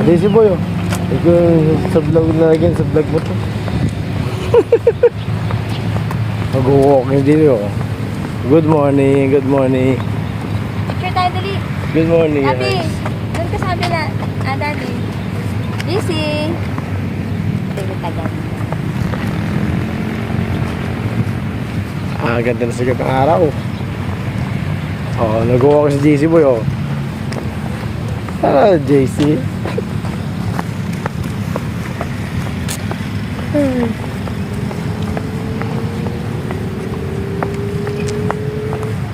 Hindi si Boy, oh. Ikaw sa vlog na lagyan, sa vlog mo to. Mag-walking din, oh. Good morning, good morning. Picture tayo, dali. Good morning, Abi, guys. doon ka sabi na. Daddy. Busy. Tingin tagal. Ganda na sigat ng araw. Oh, nag-walk si JC Boy, oh. JC.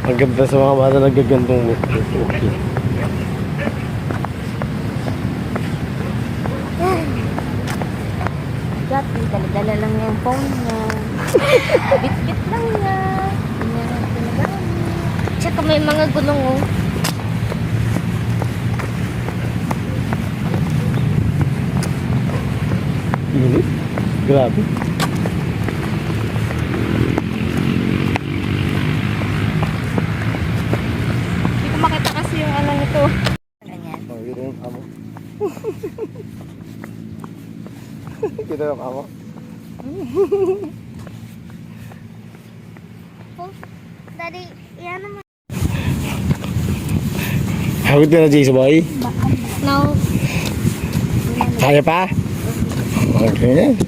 Ang ganda sa mga bata nagagandong walk. Okay. Dati, dala-dala lang yung phone niya. Bit-bit lang niya. Hindi niya lang pinagamit. Tsaka may mga gulong, oh. Init. Grabe. Hindi ko makita kasi yung ano nito. Ganyan. Oh, yun yung amo. Kita yung amo. Oh, Daddy, yan naman. Hawit ka na, JC Boy. No. Kaya pa? Okay.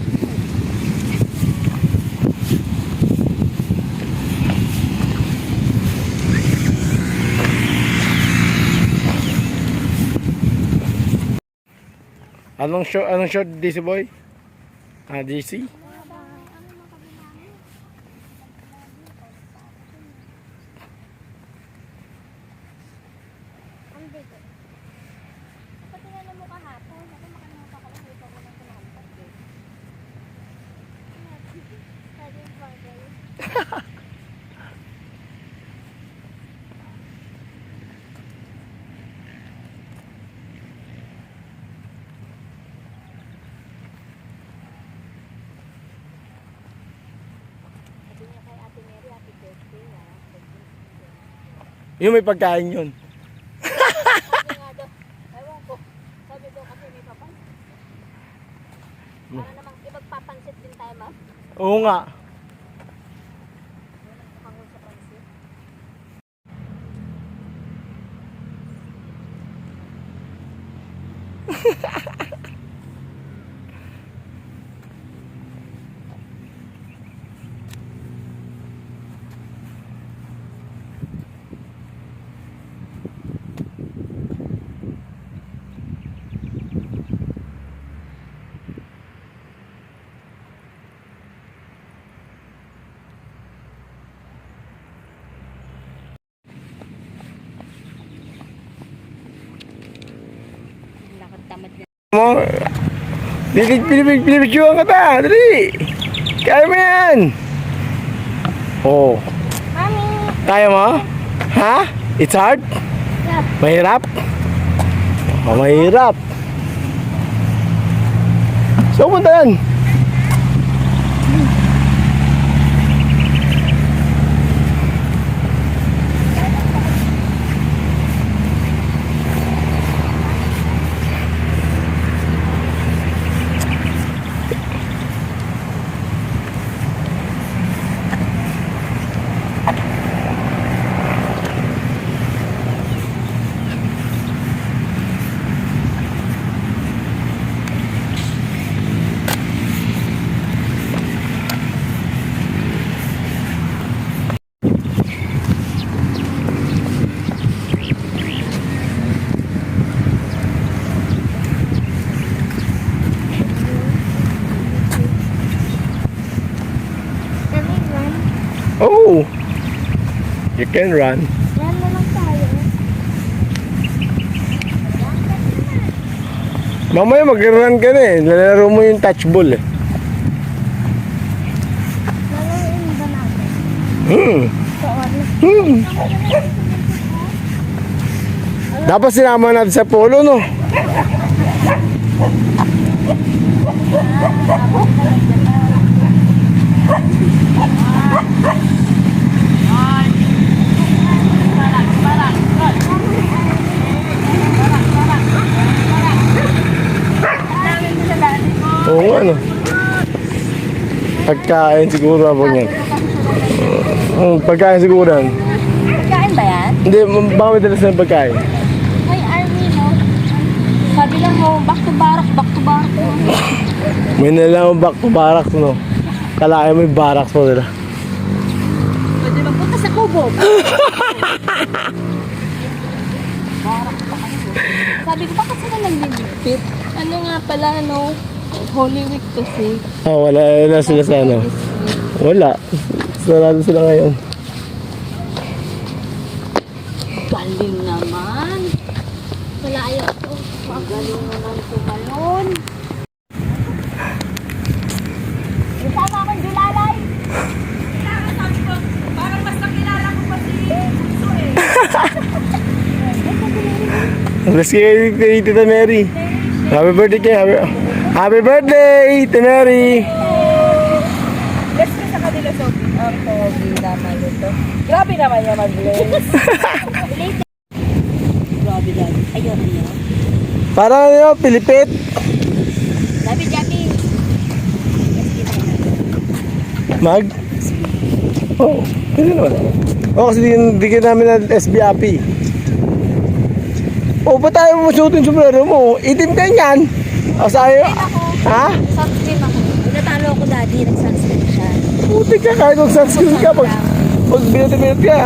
Anong short DC Boy? DC? Yung may pagkain yun. Ewan ko. Sabi ko kasi may papansit. Para namang ipagpapansit din tayo, ma'am. Oo nga. Pangon sa pansit. Lakad tamad na. Mo, pinipictuan ka ta, dali. Kaya mo yan. Oh, Mami! kaya mo? Ha? It's hard? Yeah. Mahirap? Oh, mahirap. So, punta yan. Oh, you can run. Yan na lang tayo. Mamaya mag-run ka na eh. Lalaro mo yung touch ball eh. Lalaroin ba natin? Saan? Dapat sinama natin sa polo, no? Oo nga, ano. Pagkain siguro ako yan. Pagkain siguro yan. Pagkain ba yan? Hindi, baka may dalas ng pagkain. May army, no? Sabi lang mo, back to barak, back to barak. May nalang back to barracks, no? Kalahin mo yung barracks mo nila. Pwede magpunta sa kubo. Barak pa kayo. Sabi ko, bakit sila nag-ligpit? Ano nga pala, no? Holy Week kasi. Wala sila sa ano. Wala. Sarado sila ngayon. Galing naman. Wala ayaw ko. Magaling naman tumalon. Isama akong Julalay. Sabi ko, parang mas nakilala ko pa si Bunso eh. Bless kayo kay Tita Mary. Happy birthday kayo. Happy birthday, Tita Mary. Bless ka sa kanila, Sophie. Ang pogi naman ito. Grabe naman niya mag-bless. Grabe lang. Ayun, ayun. Parang ano, Pilipit. Sabi, Jackie. Mag? Oo, pwede naman. Kasi di ka namin na SBAP. Ba't tayo masutin sombrero mo? Itim ka yan. Sa'yo. Ha? Sunscreen ako. Natalo ako daddy, nag-sunscreen siya. Puti ka kahit mag-sunscreen ka. Pag binat ka.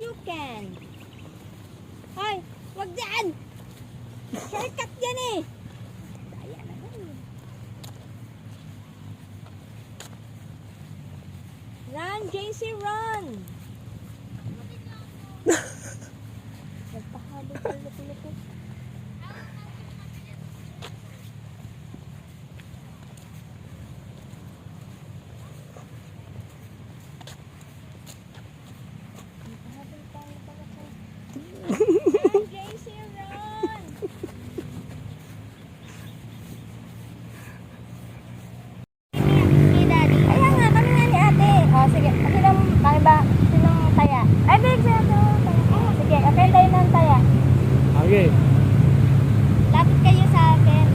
You can. Hoy, wag dyan! Shortcut yan eh! Ayan na yun. Run, JC, run! Nagpahalo sa loko-loko. Run, JC, run! Ni Daddy. Kaya nga, kami nga ni ate. O, sige. Sinong, kami ba? Sinong taya? Ay, big, sinong taya? Sige, okay tayo ng taya. Okay. Lapit kayo sa akin.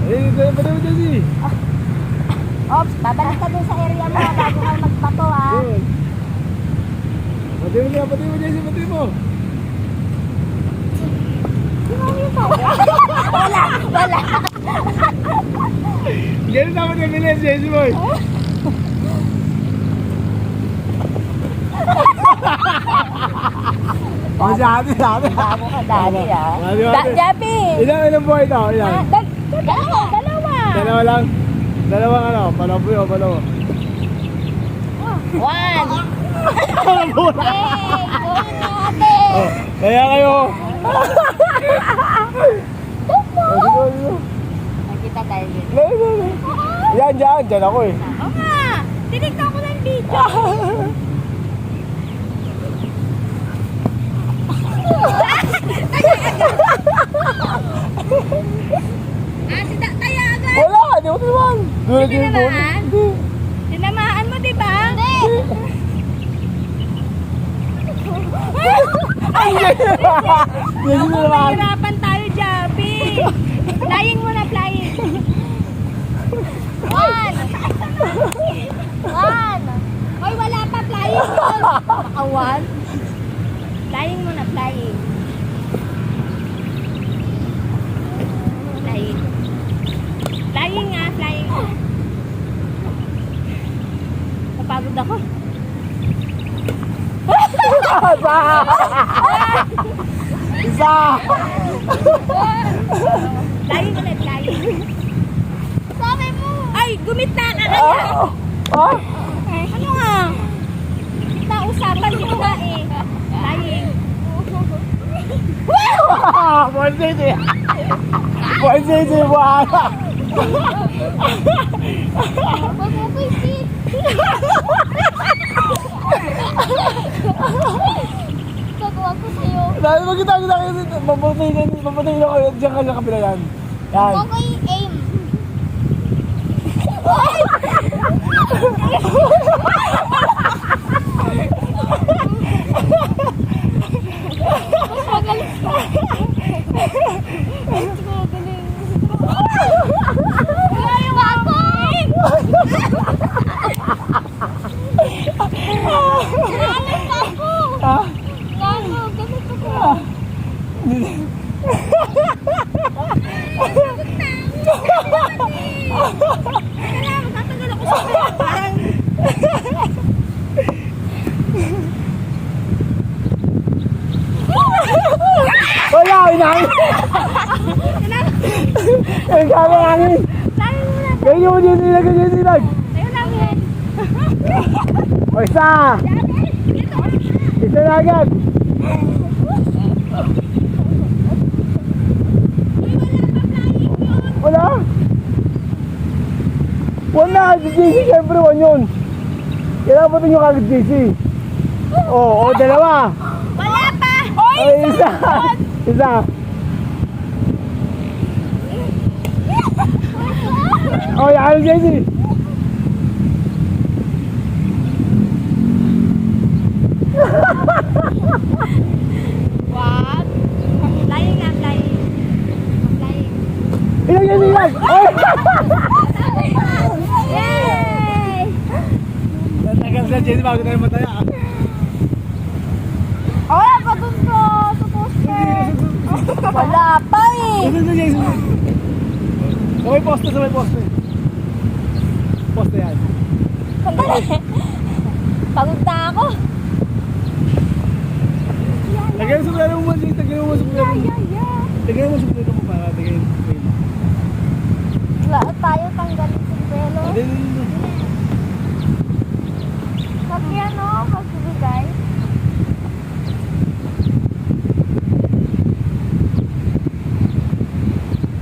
Ito na pala mo dyan Ops, babalik ka dun sa area mo bago kayo magpato, ha? Pati mo dyan, pati mo. Wala. Ganun dapat yung bilis, Jesse Boy. Masyado. Bago ka, Daddy, ha? Jappy! Ilang buhay ito? Ilang? Dalawa lang? Dalawang ano? Palaboy o palawo? One! Yay! Go na, ate! Kaya kayo. Nakita tayo dito. Yan, dyan ako eh. Oo nga! Tinignan ko ng video. Tayo agad! Wala, di ko tinuwan. Dulad yung Tinamaan? Tinamaan mo, di ba? Hindi! Mahirapan tayo, Jappy. Flying muna, flying. One. Hoy, wala pa, flying. Baka one. Flying muna, flying. Flying. Flying nga, flying. Napagod ako. Isa! Lagi ulit, lagi. Sabi mo. Ay, gumitna ka kaya. Oh! Ano nga? Nausapan dito na eh. Lagi. Posisi! Posisi, wala! Huwag mo ko isip. Gagawa ko sa'yo. Dahil magkita kasi mapatay na kayo dyan ka sa kapila yan. Yan. Huwag ko i-aim. Magaling ka. Ayaw ako. Galit ako. Ha? Gano, ganito ko. Magtatagal ako sa kanya. Parang Wala! Inangin! Ang kama hangin! sabi mo na. Ganyan mo dyan nilag! Ganyan nilag! Ayun lang yan. O isa! Isa na agad! Wala! Wala! Si JC siyempre one yun! Kailangan pa yung kagad JC! O dalawa! Wala pa. Ay, isa! Isa! O, yan JC! What? Flying nga, flying. Flying. Ilang yan nilag! Ay! Yay! Natagal sa JC bago tayo mataya. Wala pa dun to. Supposter. Wala pa eh. Sunod na JC! Sabay poste, sabay poste. Poste yan. Sandali. Pagod na ako. Lagyan mo sa plano mo, JC. Lagyan mo sa plano mo. Lagyan mo sa plano mo para lagyan mo. Wala tayo tanggalin sa pelo. Sabi ano, magbibigay.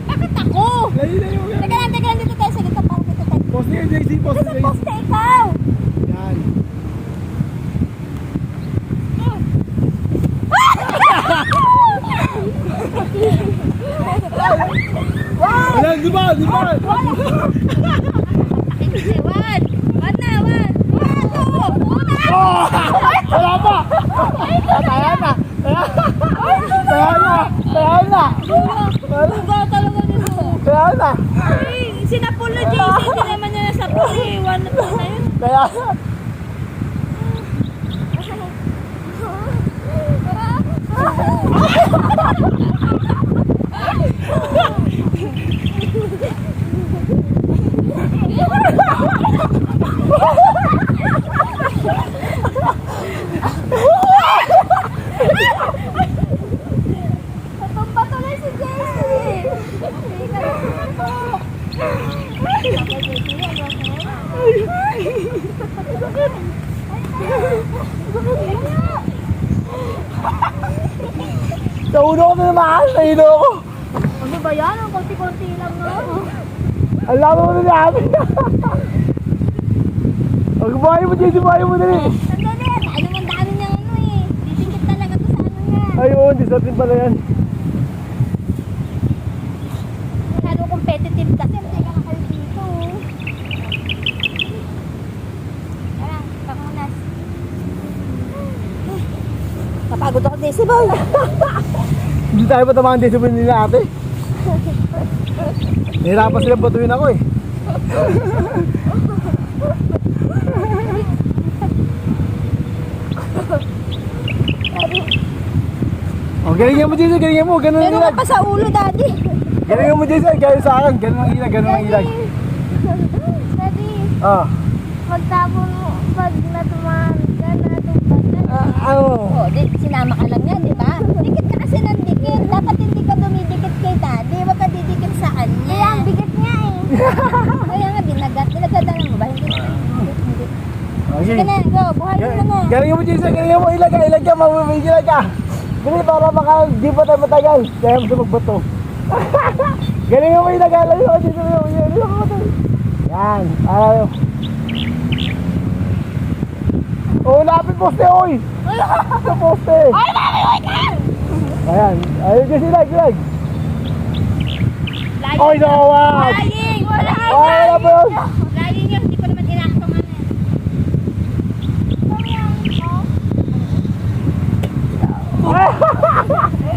Bakit ako? Layo. Teka lang, dito tayo sa gitna para dito tayo. Poste yan, JC. Poste Kasi JC. poste ikaw. Yan. Wala, di ba? Di ba? Hindi, one. One na, one. One, two. Una. Oh! Wala pa! Kaya na! Kaya na! Buga talaga nito. Kaya na! Ay, sinapol na JC. Hindi naman niya nasapol eh. One na two na yun. Kaya na! Natumba tuloy si JC. Hindi ka natumba. Sa ulo ko na naman! Sa ulo ko! Ano ba yan? Ang konti-konti lang no? Ang lama mo na namin! Buhay mo, JC! Buhay mo dali! Sandali, ano man dami niyang ano eh. Didikit talaga to sa ano niya. Ay, oo, hindi sa atin pala yan. Masyado competitive kasi. Teka ka kayo dito. Tara, pakunas. Napagod ako JC boy. Hindi tayo matamaan discipline nila ate. Nahirapan silang batuin ako eh. Oh, galingan mo JC, galingan mo, ganun ang Meron ilag. ka pa sa ulo daddy. Galingan mo JC, gaya sa akin, ganun ang ilag, ganun ang ilag. Daddy, Ah, magtapon mo pag natumahan ka na tumba ka. ano? Sinama ka lang yan, di ba? Dikit ka kasi ng dikit. Dapat hindi ka dumidikit kay daddy. Huwag ka didikit sa kanya. Kaya ang bigat nga eh. Kaya nga, dinagadalan mo ba? Hindi. Sige na, go. Buhayin mo na. Galing mo, Jason. Galing mo. Ilag ka. Mamamigil ka. Dali, para di pa tayo matagal. Kaya mo sa magbato. Galing mo, ilag ka. Galing mo, Jason. Yan. Ayaw. Oh, lapit poste, oy! Sa poste! Ay, mami, wait lang! Ayan. Ayun kasi, ilag. Lying Oy, nawawag! Lying! Wala! Wala pa yun! Lying yun, hindi ko naman inaktungan eh.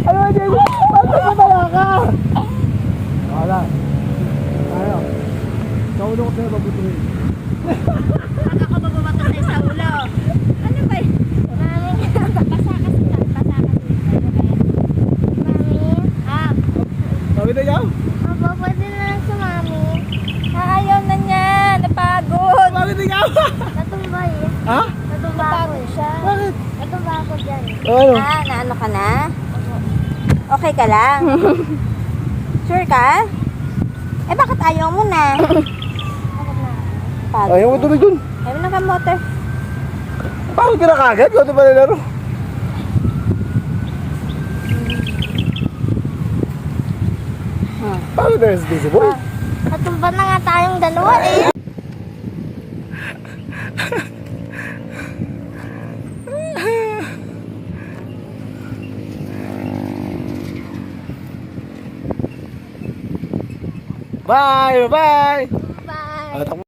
Ano ba, Jason? Bakit matala ka? Wala. Ayaw. Sa ulo ko sa'yo, mabutuhin. Pag ako bababato sa'yo sa ulo. Ano ba yun? Mami, basa kasi lang. Basa kasi. Mami? Ah. Sabi na ikaw? Opo, pwede na lang sa mami. Ayaw na niya. Napagod. Bakit ikaw? Natumba eh. Ha? Natumba ako siya. Bakit? Natumba ako dyan. Ano? Ah, naano ka na? Okay ka lang? Sure ka? Eh, bakit ayaw mo na? Pagod. Ayaw mo tuloy dun. Ayaw na ka motor. Bakit ka na kagad? Kung ito pa nilaro. Bakit na yung busy boy? Natumba na nga tayong dalawa eh. Bye! Bye! Bye! Bye!